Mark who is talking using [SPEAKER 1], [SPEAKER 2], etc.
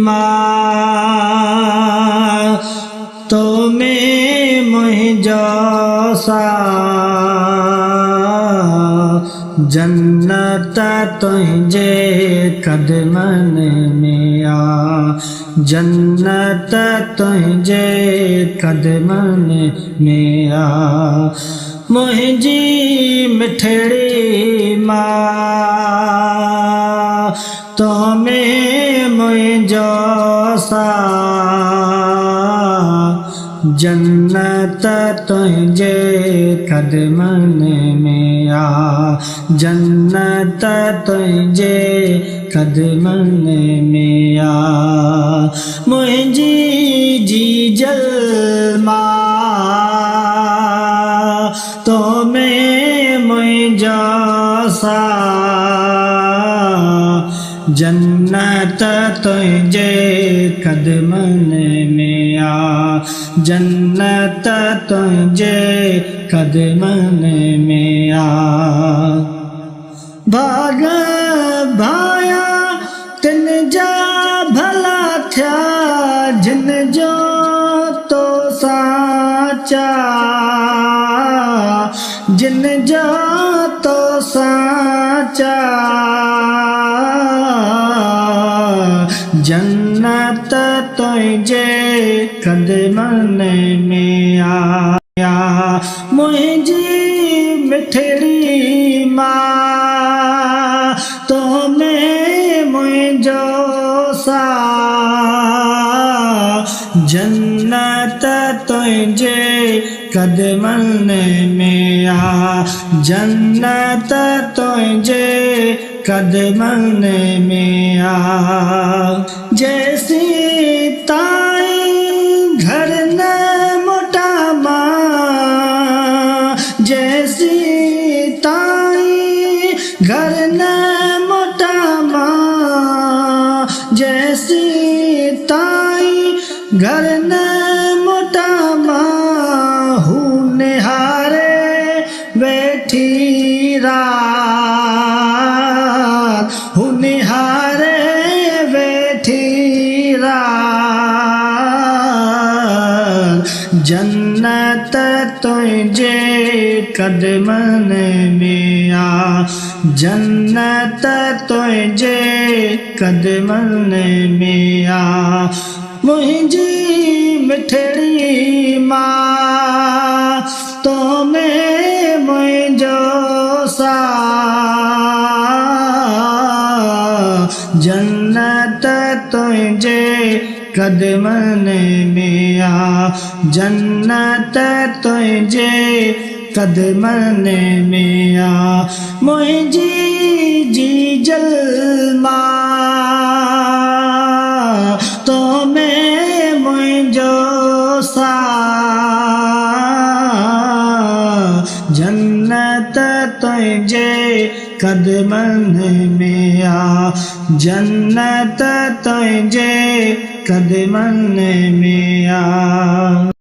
[SPEAKER 1] मां तो में मुझो सा जन्नत तुझे कदमन में आ जन्नत तुझे कदमन में आ मुझी मिठड़ी मां तो में मुझो सा जन्नत तुझे कदमन में आ जन्नत तुझे कदमन में आ मुझी जी जल मां तो में मुझो सा जन्नत तुझे कदमन में आ जन्नत तुझे कदमन में आ भाग भाया तिन जा भला थिया जिन जो तो साचा जिन जो तो साचा जन्नत तुझे कदमन में आया मुझी मिठड़ी मां तो में मुझो सा जन्नत तुझे कदमन में आ जन्नत तुझे कदमन में आ जैसी ताई घर न मोटा मां जैसी ताई घर न मोटा मां जैसी ताई घर न मोटा मां हूँ निहारे बैठी रात हूँ निहारे बैठी रात जन्नत तुझे कदमन में आ जन्नत तुझे कदमन में आ मुझी मिठड़ी मां तो में मुझो सा जन्नत तुझे कदमन में आ जन्नत तुझे कदमन में आ मुझी जी जल मां तो में मुझो सा जन्नत तुझे कदमन में आ जन्नत तुझे कदमन में आ।